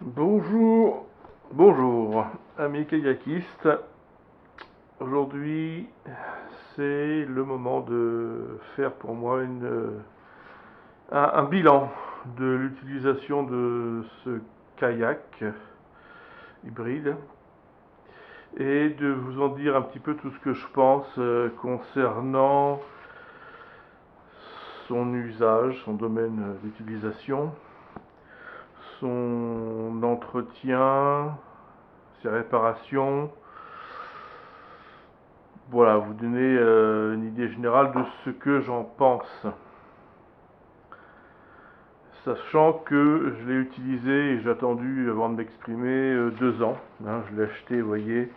Bonjour, bonjour, amis kayakistes. Aujourd'hui, c'est le moment de faire pour moi un bilan de l'utilisation de ce kayak hybride et de vous en dire un petit peu tout ce que je pense concernant son usage, son domaine d'utilisation, son entretien, ses réparations. Voilà, vous donner une idée générale de ce que j'en pense. Sachant que je l'ai utilisé et j'ai attendu avant de m'exprimer 2 ans. Je l'ai acheté, vous voyez,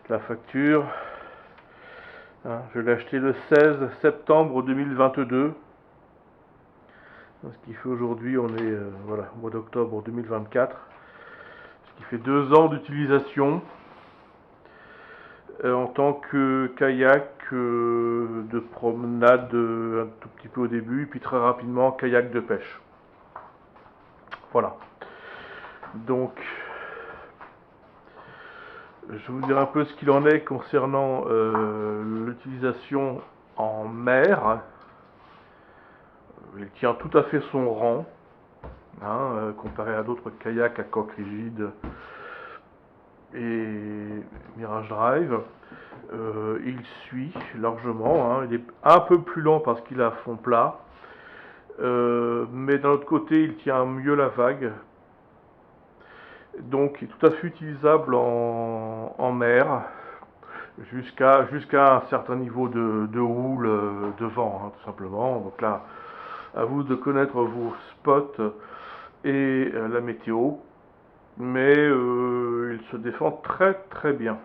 la facture. Je l'ai acheté le 16 septembre 2022. Ce qui fait aujourd'hui, on est voilà, au mois d'octobre 2024. Ce qui fait 2 ans d'utilisation en tant que kayak de promenade un tout petit peu au début, puis très rapidement kayak de pêche. Voilà. Donc, je vais vous dire un peu ce qu'il en est concernant l'utilisation en mer. Il tient tout à fait son rang, comparé à d'autres kayaks à coque rigide et Mirage Drive. Il suit largement, il est un peu plus lent parce qu'il a fond plat, mais d'un autre côté il tient mieux la vague, donc il est tout à fait utilisable en mer jusqu'à un certain niveau de houle, de vent, tout simplement. Donc là, à vous de connaître vos spots et la météo, mais il se défend très très bien.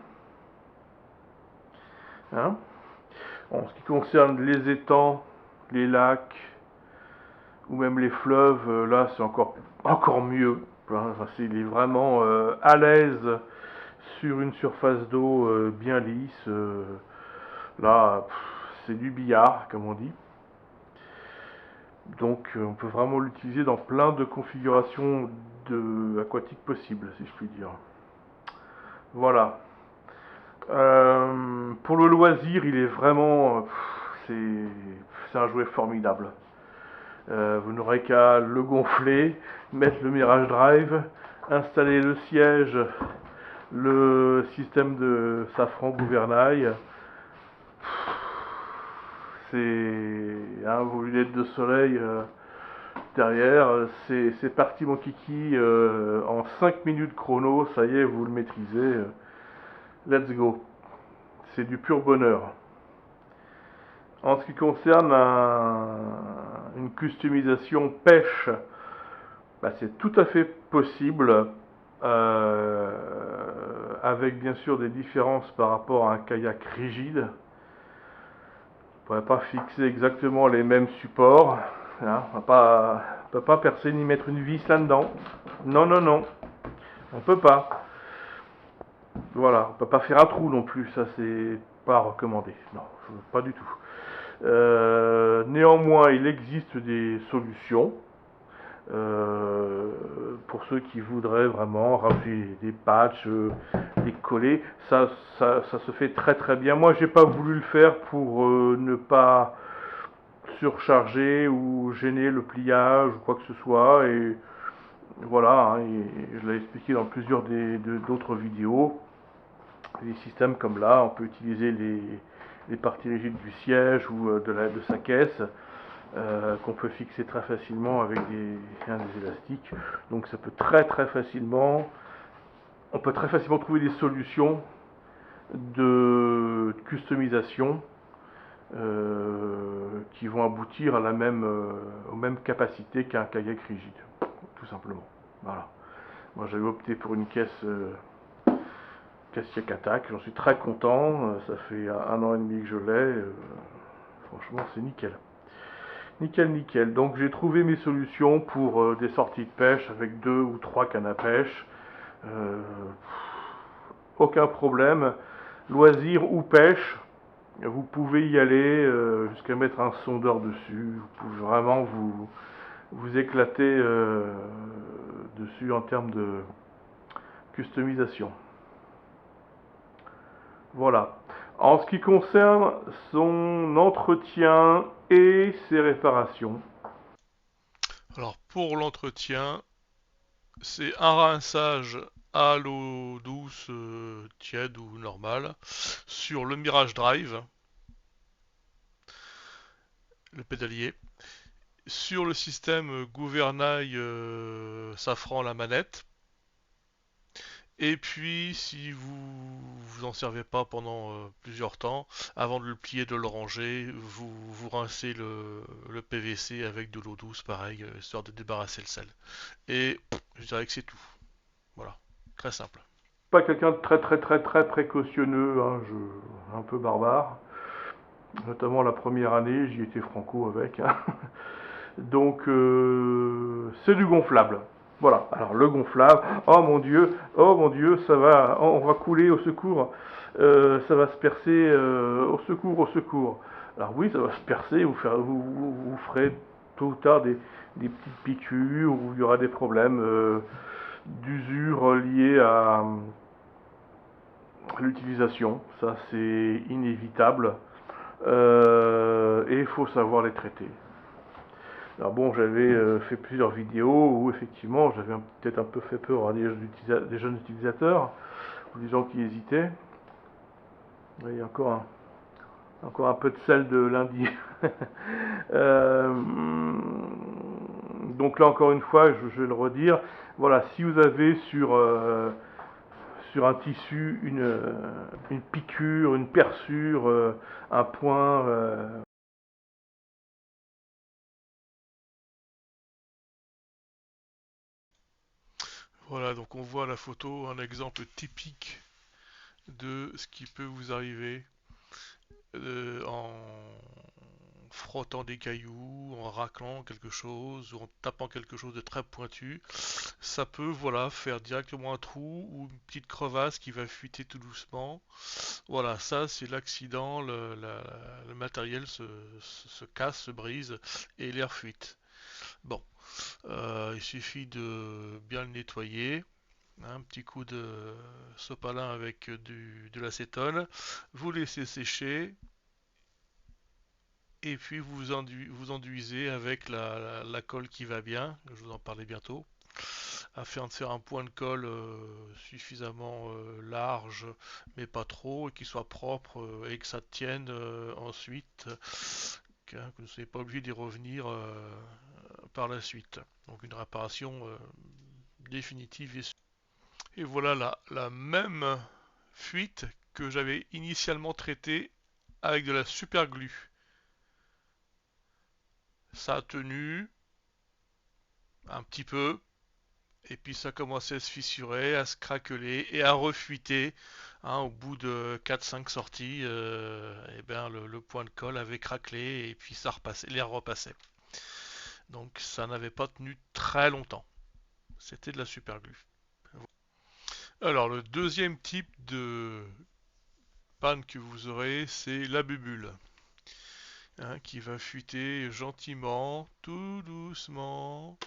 En ce qui concerne les étangs, les lacs ou même les fleuves, là c'est encore mieux. Il est vraiment à l'aise sur une surface d'eau bien lisse. Là, c'est du billard, comme on dit. Donc on peut vraiment l'utiliser dans plein de configurations aquatiques possibles, si je puis dire. Voilà. Pour le loisir, il est vraiment... c'est un jouet formidable. Vous n'aurez qu'à le gonfler, mettre le Mirage Drive, installer le siège, le système de safran gouvernail. Vos lunettes de soleil derrière, c'est parti mon kiki, en 5 minutes chrono, ça y est, vous le maîtrisez. Let's go. C'est du pur bonheur. En ce qui concerne une customisation pêche, c'est tout à fait possible, avec bien sûr des différences par rapport à un kayak rigide. On ne pourrait pas fixer exactement les mêmes supports. On ne peut pas percer ni mettre une vis là-dedans. Non, non, non. On ne peut pas. Voilà, on ne peut pas faire un trou non plus. Ça, c'est pas recommandé. Non, pas du tout. Néanmoins, il existe des solutions pour ceux qui voudraient vraiment rajouter des patchs, les coller. Ça se fait très très bien. Moi, j'ai pas voulu le faire pour ne pas surcharger ou gêner le pliage ou quoi que ce soit. Et voilà, et je l'ai expliqué dans plusieurs d'autres vidéos. Des systèmes comme là, on peut utiliser les parties rigides du siège ou de sa caisse, qu'on peut fixer très facilement avec des élastiques. Donc ça peut très facilement, on peut très facilement trouver des solutions de customisation qui vont aboutir à aux mêmes capacités qu'un kayak rigide, tout simplement. Voilà. Moi j'avais opté pour une caisse Yak Attack, j'en suis très content, ça fait 1 an et demi que je l'ai, franchement c'est nickel. Nickel, nickel. Donc j'ai trouvé mes solutions pour des sorties de pêche avec 2 ou 3 cannes à pêche. Aucun problème. Loisir ou pêche, vous pouvez y aller jusqu'à mettre un sondeur dessus. Vous pouvez vraiment vous éclater dessus en termes de customisation. Voilà. En ce qui concerne son entretien et ses réparations. Alors pour l'entretien, c'est un rinçage à l'eau douce, tiède ou normale, sur le Mirage Drive, le pédalier, sur le système gouvernail safran la manette. Et puis, si vous en servez pas pendant plusieurs temps, avant de le plier, de le ranger, vous rincez le PVC avec de l'eau douce, pareil, histoire de débarrasser le sel. Et je dirais que c'est tout. Voilà, très simple. Pas quelqu'un de très précautionneux, hein, un peu barbare. Notamment la première année, j'y étais franco avec. Hein. Donc c'est du gonflable. Voilà. Alors le gonflable, oh mon Dieu, ça va, on va couler au secours, ça va se percer, au secours, au secours. Alors oui, ça va se percer, vous ferez tôt ou tard des petites piqûres, où il y aura des problèmes d'usure liés à l'utilisation. Ça c'est inévitable. Et il faut savoir les traiter. Alors bon, j'avais fait plusieurs vidéos où effectivement j'avais peut-être un peu fait peur à des jeunes utilisateurs ou des gens qui hésitaient. Il y a encore un peu de sel de lundi. Euh, donc là encore une fois, je vais le redire. Voilà, si vous avez sur un tissu une piqûre, une perçure, un point. Voilà, donc on voit à la photo un exemple typique de ce qui peut vous arriver en frottant des cailloux, en raclant quelque chose ou en tapant quelque chose de très pointu. Ça peut, voilà, faire directement un trou ou une petite crevasse qui va fuiter tout doucement. Voilà, ça c'est l'accident, le matériel se casse, se brise et l'air fuite. Bon, il suffit de bien le nettoyer. Un petit coup de sopalin avec de l'acétone. Vous laissez sécher et puis vous enduisez avec la colle qui va bien. Je vous en parlais bientôt. Afin de faire un point de colle suffisamment large mais pas trop et qui soit propre et que ça tienne ensuite, que vous ne soyez pas obligé d'y revenir par la suite. Donc une réparation définitive et sûre. Et voilà la même fuite que j'avais initialement traitée avec de la super glue. Ça a tenu un petit peu, et puis ça commençait à se fissurer, à se craqueler et à refuiter. Hein, au bout de 4-5 sorties, et ben le point de colle avait craquelé et puis ça repassait, l'air repassait. Donc ça n'avait pas tenu très longtemps. C'était de la super glue. Alors le deuxième type de panne que vous aurez, c'est la bubule. Hein, qui va fuiter gentiment, tout doucement,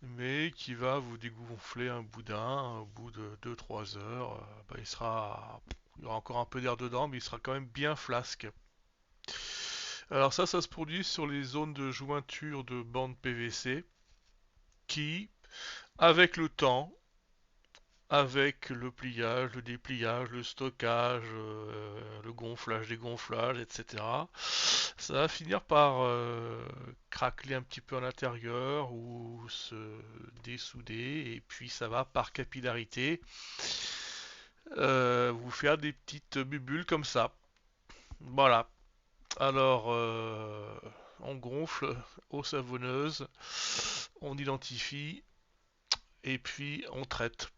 mais qui va vous dégonfler un boudin au bout de 2-3 heures. Bah, il y aura encore un peu d'air dedans, mais il sera quand même bien flasque. Alors ça se produit sur les zones de jointure de bande PVC qui, avec le temps, avec le pliage, le dépliage, le stockage, le gonflage, dégonflage, etc. Ça va finir par craqueler un petit peu à l'intérieur ou se dessouder et puis ça va par capillarité vous faire des petites bulles comme ça. Voilà. Alors on gonfle eau savonneuse, on identifie et puis on traite.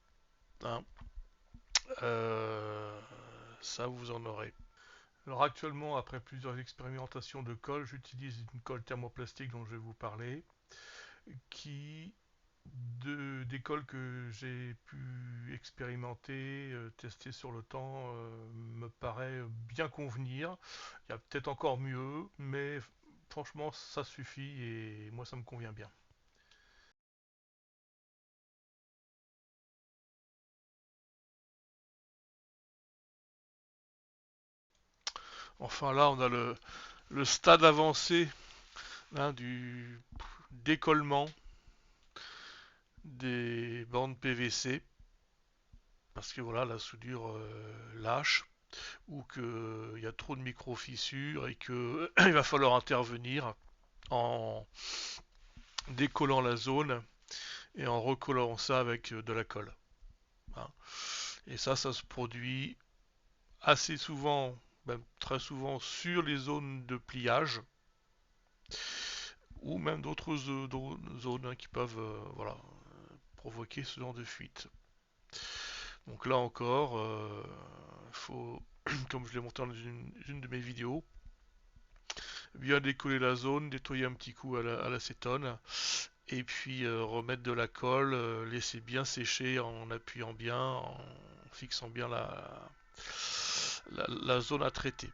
Hein. Euh, ça vous en aurez. Alors actuellement, après plusieurs expérimentations de colle, j'utilise une colle thermoplastique dont je vais vous parler, qui des colles que j'ai pu expérimenter, tester sur le temps, me paraît bien convenir. Il y a peut-être encore mieux, mais franchement ça suffit et moi ça me convient bien. Enfin là, on a le stade avancé, hein, du décollement des bandes PVC, parce que voilà, la soudure lâche, ou qu'il y a trop de micro-fissures et qu'il va falloir intervenir en décollant la zone et en recollant ça avec de la colle, hein. Et ça se produit assez souvent, même très souvent, sur les zones de pliage, ou même d'autres zones, hein, qui peuvent voilà, provoquer ce genre de fuite. Donc là encore, faut, comme je l'ai montré dans une de mes vidéos, bien décoller la zone, nettoyer un petit coup à l'acétone, et puis remettre de la colle, laisser bien sécher en appuyant bien, en fixant bien la zone à traiter.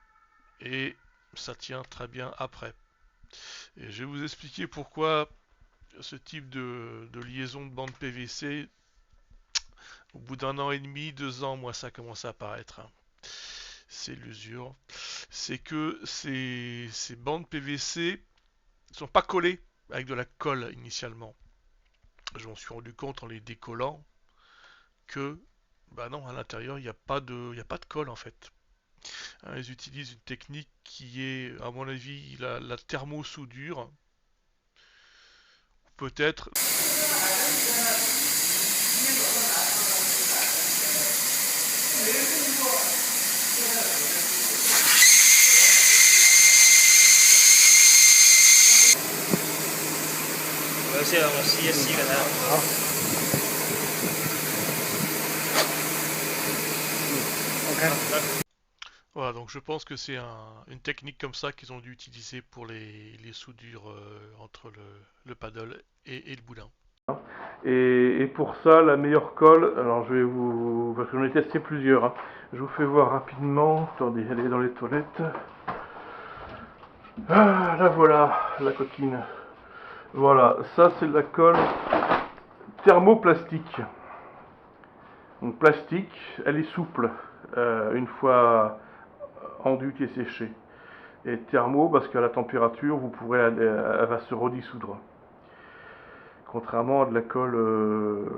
Et ça tient très bien après. Et je vais vous expliquer pourquoi ce type de liaison de bande PVC, au bout d'un an et demi, 2 ans, moi ça commence à apparaître, hein. C'est l'usure. C'est que ces bandes PVC ne sont pas collées avec de la colle initialement. Je m'en suis rendu compte en les décollant que, bah non, à l'intérieur, il y a pas de colle en fait, hein. Ils utilisent une technique qui est, à mon avis, la thermosoudure, peut-être. Voilà, donc je pense que c'est une technique comme ça qu'ils ont dû utiliser pour les soudures entre le paddle et le boudin. Et pour ça, la meilleure colle, alors je vais vous... parce que j'en ai testé plusieurs, hein. Je vous fais voir rapidement. Attendez, elle est dans les toilettes. Ah, là voilà, la coquine. Voilà, ça c'est de la colle thermoplastique. Donc plastique, elle est souple une fois enduite et séchée. Et thermo, parce qu'à la température, vous pourrez, elle va se redissoudre. Contrairement à de la colle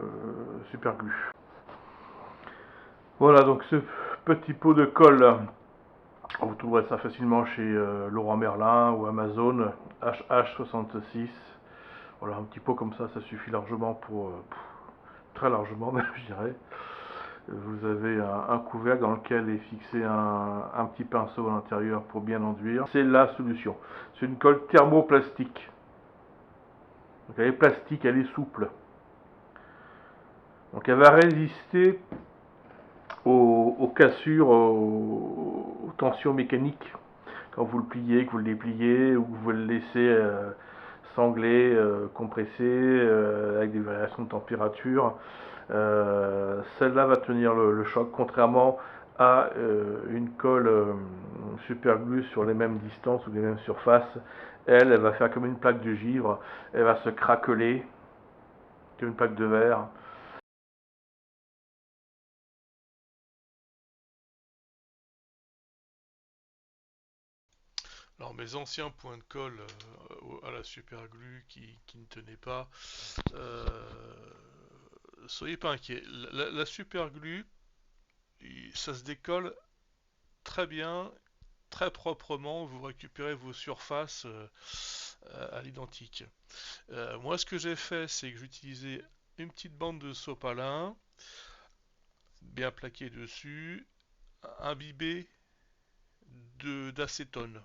super glue. Voilà, donc ce petit pot de colle, vous trouverez ça facilement chez Leroy Merlin ou Amazon, HH66. Voilà, un petit pot comme ça suffit largement pour, très largement même, je dirais. Vous avez un couvercle dans lequel est fixé un petit pinceau à l'intérieur pour bien enduire. C'est la solution. C'est une colle thermoplastique. Donc elle est plastique, elle est souple. Donc elle va résister aux cassures, aux tensions mécaniques. Quand vous le pliez, que vous le dépliez, ou que vous le laissez sangler, compresser, avec des variations de température. Celle-là va tenir le choc, contrairement à une colle super glue sur les mêmes distances ou les mêmes surfaces. Elle va faire comme une plaque de givre, elle va se craqueler comme une plaque de verre. Alors mes anciens points de colle à la super glue qui ne tenaient pas, euh, soyez pas inquiets. La super glue, ça se décolle très bien, très proprement. Vous récupérez vos surfaces à l'identique. Moi, ce que j'ai fait, c'est que j'utilisais une petite bande de sopalin, bien plaquée dessus, imbibé d'acétone,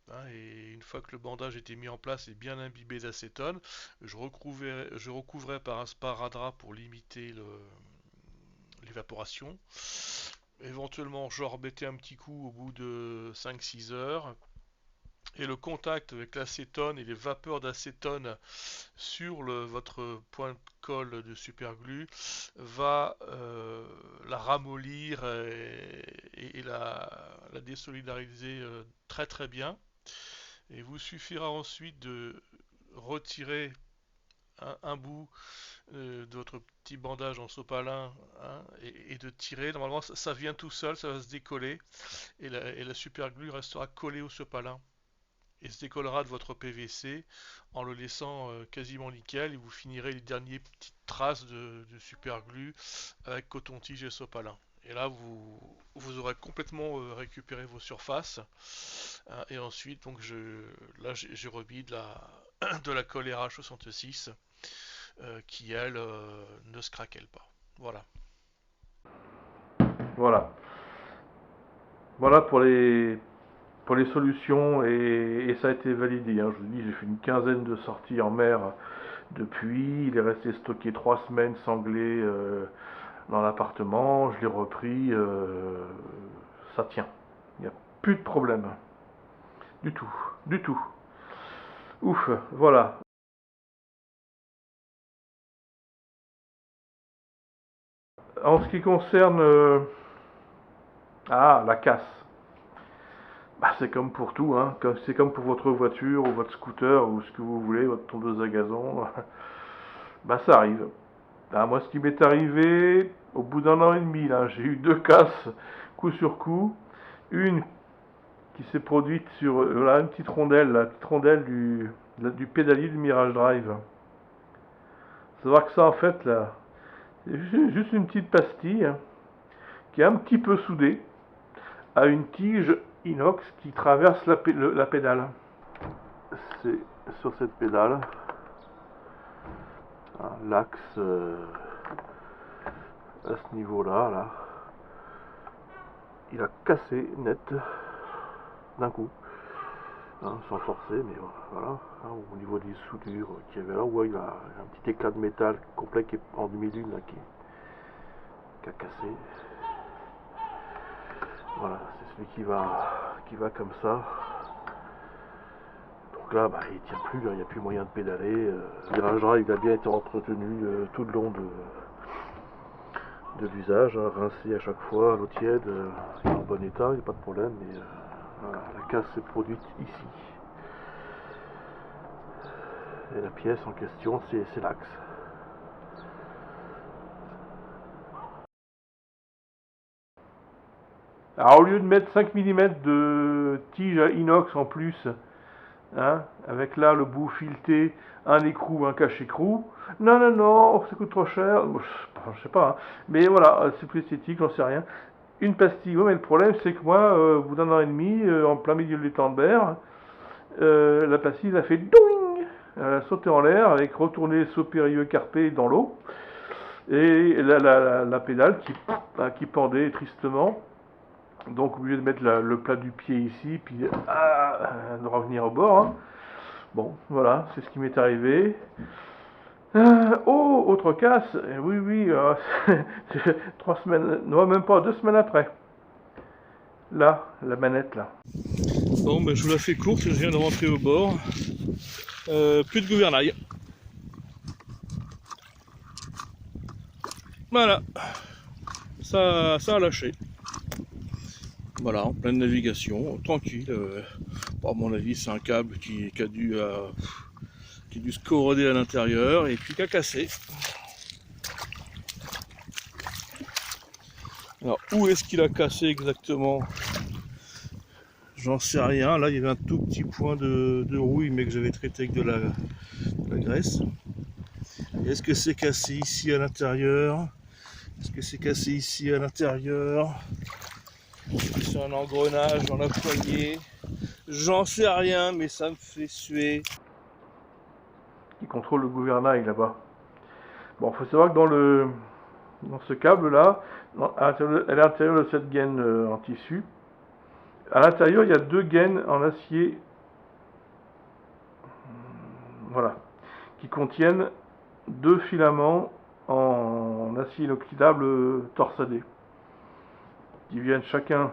hein. Et une fois que le bandage était mis en place et bien imbibé d'acétone, je recouvrais par un sparadrap pour limiter l'évaporation. Éventuellement, je remettais un petit coup au bout de 5-6 heures. Et le contact avec l'acétone et les vapeurs d'acétone sur votre point de colle de superglue va la ramollir et la désolidariser très très bien. Et il vous suffira ensuite de retirer un bout de votre petit bandage en sopalin, hein, et de tirer. Normalement, ça vient tout seul, ça va se décoller et la super glue restera collée au sopalin et se décollera de votre PVC en le laissant quasiment nickel et vous finirez les dernières petites traces de super glue avec coton-tige et sopalin. Et là, vous aurez complètement récupéré vos surfaces. Hein, et ensuite, donc, là, j'ai remis de la colle RH66 qui, elle, ne se craquelle pas. Voilà. Voilà. Voilà pour les solutions et ça a été validé. Hein. Je vous dis, j'ai fait une quinzaine de sorties en mer depuis. Il est resté stocké 3 semaines sanglé dans l'appartement. Je l'ai repris. Ça tient. Il n'y a plus de problème. Du tout. Du tout. Ouf. Voilà. En ce qui concerne la casse. Bah, c'est comme pour tout, hein. C'est comme pour votre voiture ou votre scooter ou ce que vous voulez, votre tondeuse à gazon. Bah, ça arrive. Ah, moi, ce qui m'est arrivé, au bout d'un an et demi, là, j'ai eu 2 casses, coup sur coup. Une qui s'est produite sur là, une petite rondelle, la petite rondelle du pédalier du Mirage Drive. Faut savoir que ça, en fait, là, c'est juste une petite pastille hein, qui est un petit peu soudée à une tige inox qui traverse la pédale. C'est sur cette pédale, hein, l'axe à ce niveau-là, là, il a cassé net d'un coup, hein, sans forcer, mais voilà, hein, au niveau des soudures qu'il y avait là, ouais, il a un petit éclat de métal complet qui est en demi-lune là, qui a cassé. Voilà, c'est celui qui va comme ça. Donc là, bah, il tient plus, il n'y a plus moyen de pédaler. Le virage drive, il a bien été entretenu tout le long de l'usage, hein, rincé à chaque fois, à l'eau tiède, il est en bon état, il n'y a pas de problème, mais voilà, la casse s'est produite ici. Et la pièce en question, c'est l'axe. Alors au lieu de mettre 5 mm de tige à inox en plus, hein, avec là le bout fileté, un écrou, un cache-écrou, non, non, non, ça coûte trop cher, je sais pas, hein. Mais voilà, c'est plus esthétique, j'en sais rien. Une pastille, ouais, mais le problème c'est que moi, au bout d'un an et demi, en plein milieu de l'étang de mer, la pastille elle a fait doing, elle a sauté en l'air avec retourné saut périlleux carpé dans l'eau et la pédale qui pendait tristement. Donc obligé de mettre le plat du pied ici, puis de revenir au bord. Hein. Bon, voilà, c'est ce qui m'est arrivé. Autre casse, oui, oui, 3 semaines, non, même pas, 2 semaines après. Là, la manette, là. Bon, ben, je vous la fais courte, je viens de rentrer au bord. Plus de gouvernail. Voilà, ça a lâché. Voilà, en pleine navigation, tranquille. À mon avis, c'est un câble qui a dû se corroder à l'intérieur et puis qui a cassé. Alors, où est-ce qu'il a cassé exactement? J'en sais rien. Là, il y avait un tout petit point de rouille, mais que j'avais traité avec de la graisse. Est-ce que c'est cassé ici à l'intérieur? Est-ce que c'est cassé ici à l'intérieur? Est-ce que c'est un engrenage dans la poignée? J'en sais rien, mais ça me fait suer. Qui contrôle le gouvernail là-bas. Bon, il faut savoir que dans ce câble-là, à l'intérieur de cette gaine en tissu, à l'intérieur, il y a 2 gaines en acier, voilà, qui contiennent 2 filaments en acier inoxydable torsadé, qui viennent chacun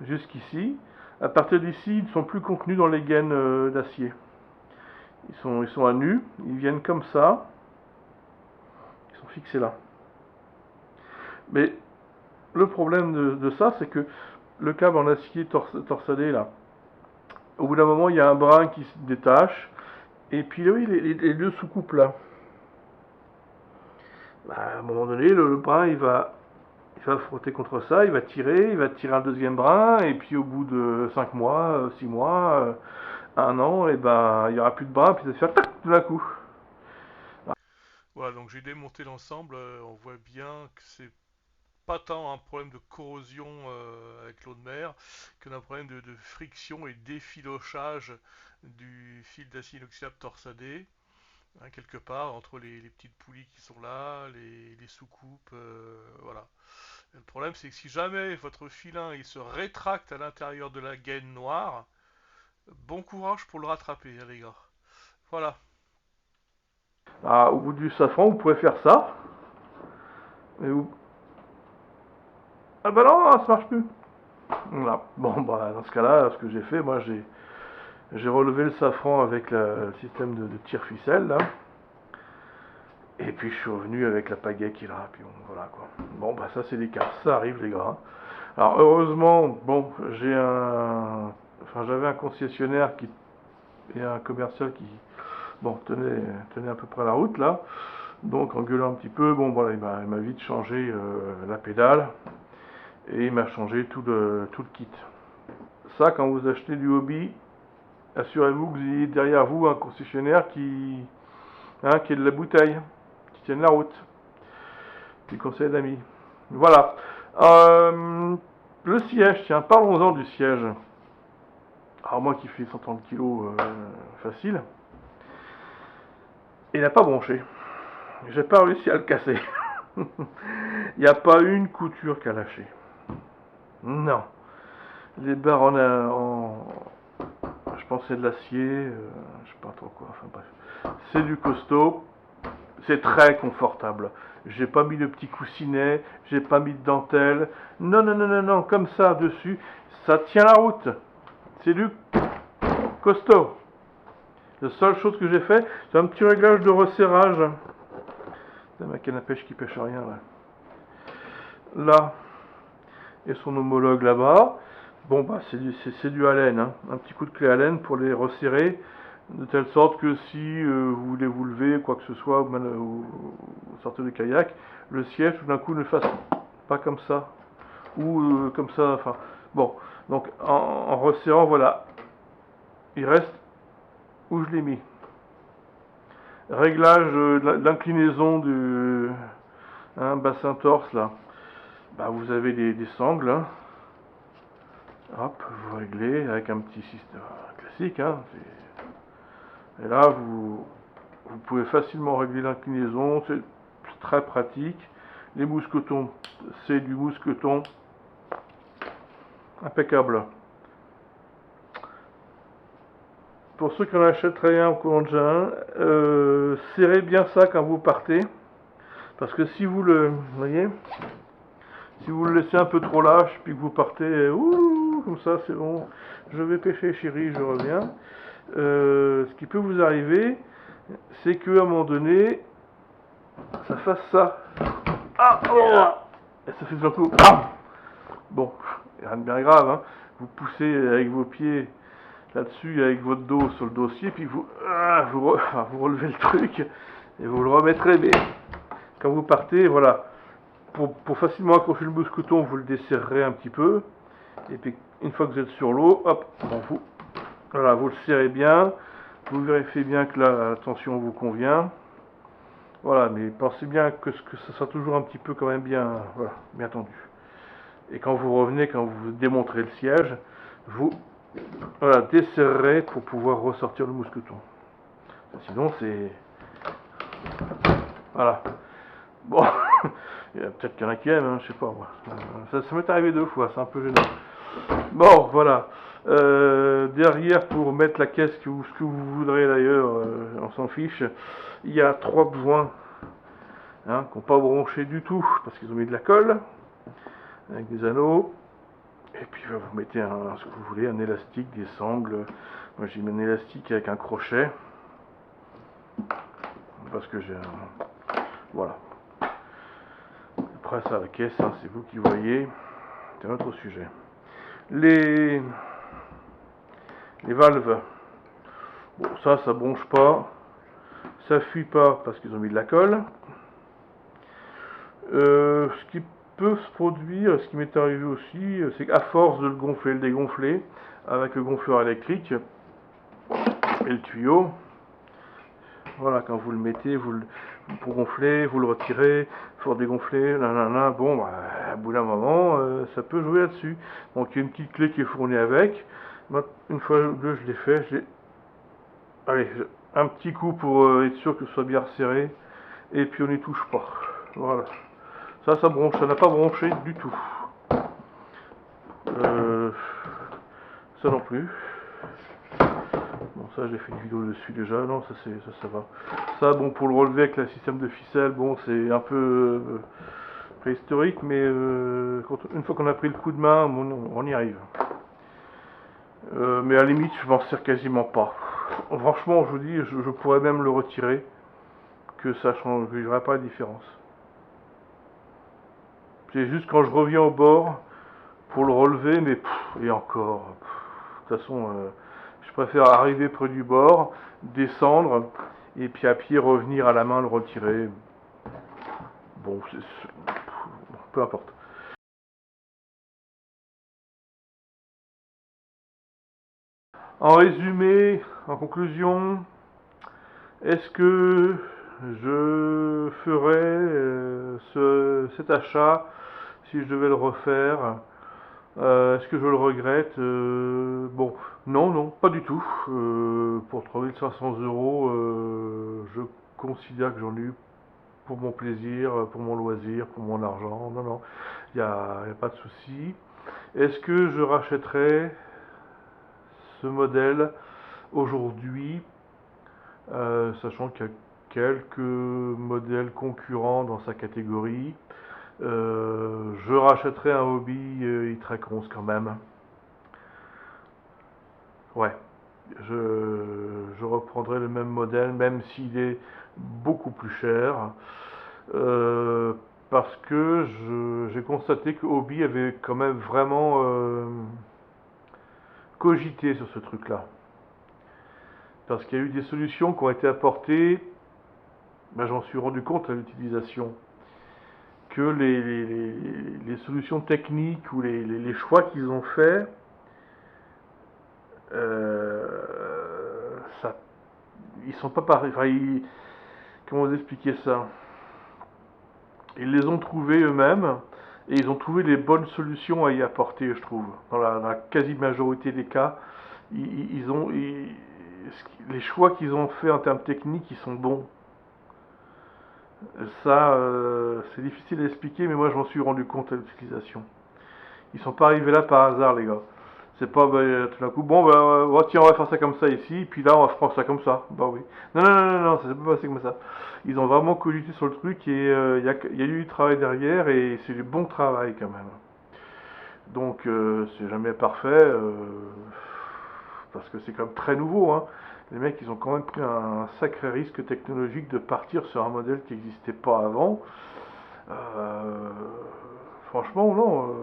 jusqu'ici. À partir d'ici, ils ne sont plus contenus dans les gaines d'acier. Ils sont à nu, ils viennent comme ça, ils sont fixés là. Mais le problème de ça, c'est que le câble en acier torsadé là, au bout d'un moment, il y a un brin qui se détache, et puis oui, les deux sous-coupes là. Bah, à un moment donné, le brin, il va frotter contre ça, il va tirer un deuxième brin, et puis au bout de 5 mois, 6 mois, 1 an, et ben, il n'y aura plus de brin, puis ça se fait tac tout d'un coup. Voilà, donc j'ai démonté l'ensemble. On voit bien que c'est pas tant un problème de corrosion avec l'eau de mer qu'un problème de friction et d'effilochage du fil d'acier inoxydable torsadé, hein, quelque part, entre les petites poulies qui sont là, les sous-coupes, voilà. Le problème, c'est que si jamais votre filin il se rétracte à l'intérieur de la gaine noire, bon courage pour le rattraper, hein, les gars. Voilà. Ah, au bout du safran, vous pouvez faire ça, et vous... Ah bah non, ça marche plus. Voilà. Bon, bah, dans ce cas-là, ce que j'ai fait, moi, j'ai relevé le safran avec le système de tire-ficelle, là. Et puis je suis revenu avec la pagaie qui est là, puis bon, voilà quoi. Bon bah ça c'est des cas, ça arrive les gars. Alors heureusement, bon, j'avais un concessionnaire qui et un commercial qui, bon, tenait à peu près la route là. Donc en gueulant un petit peu, bon voilà, il m'a vite changé la pédale et il m'a changé tout le kit. Ça, quand vous achetez du hobby, assurez-vous que vous ayez derrière vous un concessionnaire qui est de la bouteille, qui tienne la route. Petit conseil d'amis. Voilà. Le siège, tiens, parlons-en du siège. Alors moi qui fais 130 kilos facile, il n'a pas bronché. J'ai pas réussi à le casser. Il n'y a pas une couture qui a lâché. Non. Les barres je pensais de l'acier, je sais pas trop quoi, enfin bref. C'est du costaud, c'est très confortable. J'ai pas mis de petits coussinets, j'ai pas mis de dentelle. Non, non, non, non, non, comme ça dessus, ça tient la route. C'est du costaud. La seule chose que j'ai fait, c'est un petit réglage de resserrage. C'est ma canne à pêche qui pêche rien là. Là, et son homologue là-bas. Bon bah c'est du Allen, hein. Un petit coup de clé Allen pour les resserrer, de telle sorte que si vous voulez vous lever, quoi que ce soit, ou sortir du kayak, le siège tout d'un coup ne fasse pas comme ça, ou comme ça, enfin bon, donc en resserrant, voilà, il reste où je l'ai mis. Réglage de l'inclinaison du bassin torse là, bah, vous avez des sangles, hein. Hop, vous réglez avec un petit système classique, hein. Et là, vous pouvez facilement régler l'inclinaison, c'est très pratique. Les mousquetons, c'est du mousqueton impeccable. Pour ceux qui en achèteraient un au Conja, serrez bien ça quand vous partez, parce que si vous le, voyez, si vous le laissez un peu trop lâche, puis que vous partez, ouh, comme ça, c'est bon, je vais pêcher chérie, je reviens. Ce qui peut vous arriver, c'est qu'à un moment donné, ça fasse ça. Ah, oh, et ça fait surtout. Ah, bon, rien de bien grave, hein. Vous poussez avec vos pieds là-dessus, avec votre dos sur le dossier, puis vous relevez le truc et vous le remettrez. Mais quand vous partez, voilà, pour facilement accrocher le mousqueton, vous le desserrerez un petit peu. Et puis une fois que vous êtes sur l'eau, hop, voilà, vous le serrez bien. Vous vérifiez bien que la tension vous convient. Voilà, mais pensez bien que ça soit toujours un petit peu quand même bien, voilà, bien tendu. Et quand vous revenez, quand vous démontrez le siège, vous voilà, desserrerez pour pouvoir ressortir le mousqueton. Sinon, c'est... Voilà. Bon, peut-être qu'il y en a qui aiment, hein, je sais pas moi. Ça m'est arrivé 2 fois, c'est un peu gênant. Bon, voilà. Derrière, pour mettre la caisse ou ce que vous voudrez d'ailleurs, on s'en fiche, il y a 3 points hein, qui n'ont pas bronché du tout, parce qu'ils ont mis de la colle, avec des anneaux. Et puis vous mettez ce que vous voulez, un élastique, des sangles. Moi j'ai mis un élastique avec un crochet. Parce que j'ai un... Voilà. Après ça, la caisse, hein, c'est vous qui voyez. C'est un autre sujet. Les valves. Bon, ça bronche pas. Ça fuit pas parce qu'ils ont mis de la colle. Ce qui peut se produire, ce qui m'est arrivé aussi, c'est qu'à force de le gonfler, le dégonfler, avec le gonfleur électrique et le tuyau, voilà, quand vous le mettez, pour gonfler, vous le retirez, pour dégonfler, nanana, bon, bah, à bout d'un moment, ça peut jouer là-dessus. Donc il y a une petite clé qui est fournie avec. Une fois ou deux, je l'ai fait, allez, un petit coup pour être sûr que ce soit bien resserré, et puis on n'y touche pas. Voilà. Ça bronche, ça n'a pas bronché du tout. Ça non plus. Bon, ça j'ai fait une vidéo dessus déjà, non, ça va. Ça, bon, pour le relever avec le système de ficelle, bon, c'est un peu préhistorique, mais une fois qu'on a pris le coup de main, on y arrive. Mais à la limite, je m'en sers quasiment pas. Franchement, je vous dis, je pourrais même le retirer, que ça changerait pas la différence. C'est juste quand je reviens au bord pour le relever, mais et encore. De toute façon, je préfère arriver près du bord, descendre, et puis à pied revenir à la main le retirer. Bon, peu importe. En résumé, en conclusion, est-ce que je ferais cet achat si je devais le refaire? Est-ce que je le regrette? Bon, non, pas du tout. Pour 3500 €, je considère que j'en ai eu pour mon plaisir, pour mon loisir, pour mon argent. Non, il n'y a pas de souci. Est-ce que je rachèterais ce modèle aujourd'hui, sachant qu'il y a quelques modèles concurrents dans sa catégorie? Je rachèterai un Hobie e-Track 11 quand même. Ouais, je reprendrai le même modèle, même s'il est beaucoup plus cher. Parce que j'ai constaté que Hobie avait quand même vraiment cogité sur ce truc-là. Parce qu'il y a eu des solutions qui ont été apportées, ben, j'en suis rendu compte à l'utilisation, que les solutions techniques ou les choix qu'ils ont faits, ils sont pas pareils. Enfin, comment vous expliquer ça? Ils les ont trouvés eux-mêmes et ils ont trouvé les bonnes solutions à y apporter, je trouve. Dans la quasi-majorité des cas, les choix qu'ils ont faits en termes techniques, ils sont bons. Ça, c'est difficile à expliquer, mais moi je m'en suis rendu compte à l'utilisation. Ils sont pas arrivés là par hasard, les gars. C'est pas tout d'un coup, bon, tiens, on va faire ça comme ça ici, puis là, on va faire ça comme ça. Bah oui. Non, ça s'est pas passé comme ça. Ils ont vraiment cogité sur le truc et il y a eu du travail derrière et c'est du bon travail quand même. Donc, c'est jamais parfait, parce que c'est quand même très nouveau, hein. Les mecs, ils ont quand même pris un sacré risque technologique de partir sur un modèle qui n'existait pas avant. Euh, Franchement, non,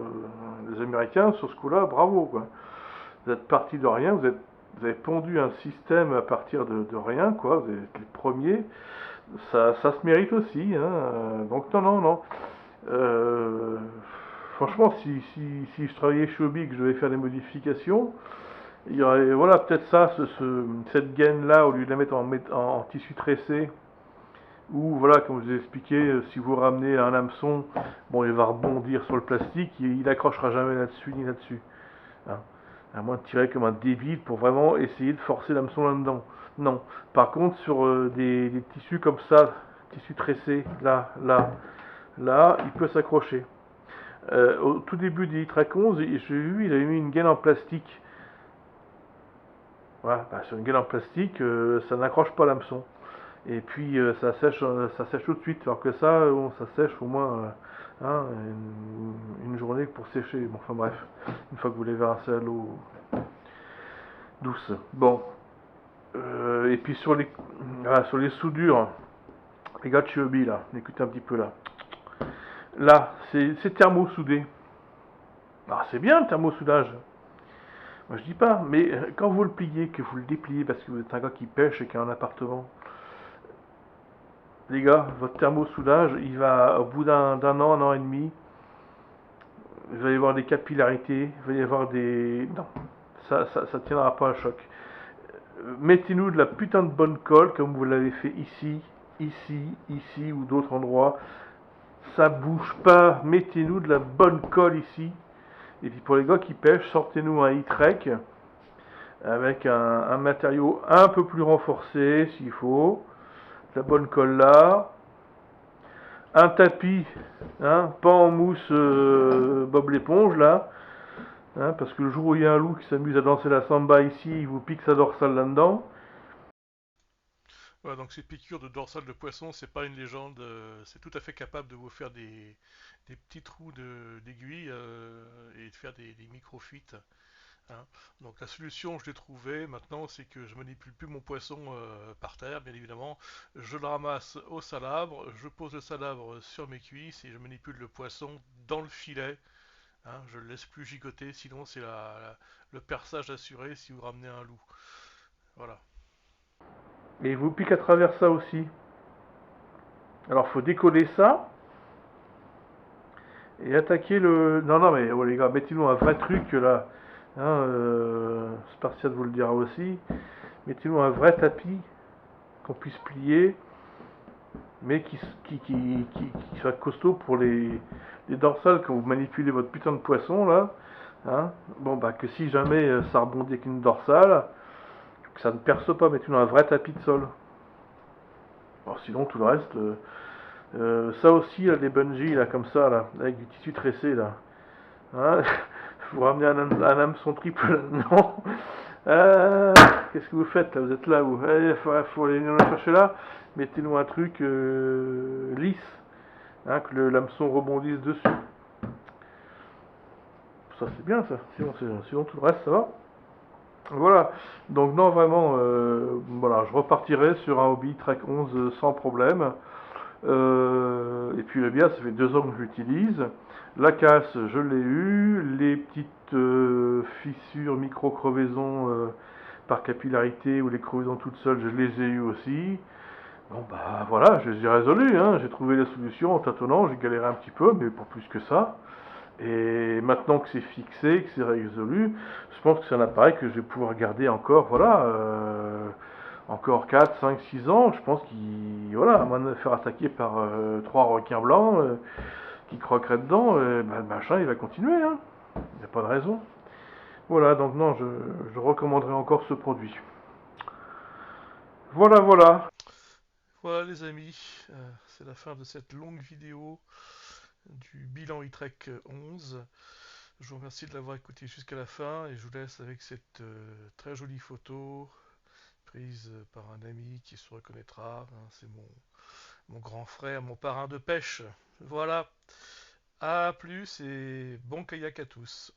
les Américains, sur ce coup-là, bravo, quoi. Vous êtes partis de rien, vous avez pondu un système à partir de rien, quoi. Vous êtes les premiers. Ça se mérite aussi, hein. Donc, non. Euh, Franchement, si je travaillais chez Hobby et que je devais faire des modifications, il y aurait, voilà, peut-être ça, cette gaine-là, au lieu de la mettre en tissu tressé, ou voilà, comme je vous ai expliqué, si vous ramenez un hameçon, bon, il va rebondir sur le plastique, il n'accrochera jamais là-dessus ni là-dessus, hein. À moins de tirer comme un débile pour vraiment essayer de forcer l'hameçon là-dedans. Non. Par contre, sur des tissus comme ça, tissus tressés, là, il peut s'accrocher. Au tout début des e-Track 11, j'ai vu, il avait mis une gaine en plastique. Voilà, bah, sur une gaine en plastique, ça n'accroche pas l'hameçon. Et puis ça sèche tout de suite, alors que ça, ça sèche au moins hein, une journée pour sécher. Bon, enfin bref, une fois que vous l'avez rincé à l'eau douce. Bon, et puis sur les soudures, les gars de chez Hobby là, écoutez un petit peu là. Là, c'est thermosoudé. Ah, c'est bien le thermosoudage. Moi je dis pas, mais quand vous le pliez, que vous le dépliez parce que vous êtes un gars qui pêche et qui a un appartement, les gars, votre thermosoulage, il va, au bout d'un an, un an et demi, il va y avoir des capillarités, il va y avoir des... Non, ça tiendra pas un choc. Mettez-nous de la putain de bonne colle, comme vous l'avez fait ici, ici ou d'autres endroits. Ça bouge pas, mettez-nous de la bonne colle ici. Et puis pour les gars qui pêchent, sortez-nous un e-trek avec un matériau un peu plus renforcé s'il faut. De la bonne colle là. Un tapis, hein, pas en mousse Bob l'éponge là. Hein, parce que le jour où il y a un loup qui s'amuse à danser la samba ici, il vous pique sa dorsale là-dedans. Voilà, donc ces piqûres de dorsale de poisson, c'est pas une légende, c'est tout à fait capable de vous faire des petits trous d'aiguille et de faire des micro-fuites. Hein. Donc la solution, je l'ai trouvée. Maintenant, c'est que je manipule plus mon poisson par terre, bien évidemment. Je le ramasse au salabre, je pose le salabre sur mes cuisses et je manipule le poisson dans le filet. Hein. Je le laisse plus gigoter, sinon c'est le perçage assuré si vous ramenez un loup. Voilà. Et il vous pique à travers ça aussi. Alors faut décoller ça et attaquer le... Non, non, mais oh, les gars, mettez-nous un vrai truc là. Hein, Spartiate vous le dira aussi. Mettez-nous un vrai tapis qu'on puisse plier, mais qui soit costaud pour les dorsales quand vous manipulez votre putain de poisson là. Hein. Bon, bah que si jamais ça rebondit avec une dorsale, que ça ne perce pas, mettez-nous un vrai tapis de sol. Bon, sinon, tout le reste, ça aussi, là, les bungees, là, comme ça, là, avec du tissu tressé, là. Hein. Vous ramenez un hameçon triple là-dedans. Euh, Qu'est-ce que vous faites là? Vous êtes là où? Il faut aller nous la chercher là. Mettez-nous un truc lisse, hein, que l'hameçon rebondisse dessus. Ça c'est bien ça. Sinon tout le reste ça va. Voilà. Donc non vraiment, voilà, je repartirai sur un Hobby Track 11 sans problème. Et puis le bien, ça fait 2 ans que je l'utilise. La casse, je l'ai eu. Les petites fissures, micro-crevaisons par capillarité ou les crevaisons toutes seules, je les ai eues aussi. Bon bah voilà, je les ai résolus, hein. J'ai trouvé la solution en tâtonnant, j'ai galéré un petit peu, mais pas plus que ça. Et maintenant que c'est fixé, que c'est résolu, je pense que c'est un appareil que je vais pouvoir garder encore, voilà, encore 4, 5, 6 ans. Je pense qu'il, voilà, à moins de me faire attaquer par 3 requins blancs qui croqueraient dedans, bah, le machin il va continuer, hein. Il n'y a pas de raison. Voilà, donc non, je recommanderais encore ce produit. Voilà, voilà. Voilà les amis, c'est la fin de cette longue vidéo du bilan e-trek 11. Je vous remercie de l'avoir écouté jusqu'à la fin et je vous laisse avec cette très jolie photo prise par un ami qui se reconnaîtra. Hein, c'est mon grand frère, mon parrain de pêche. Voilà, à plus et bon kayak à tous.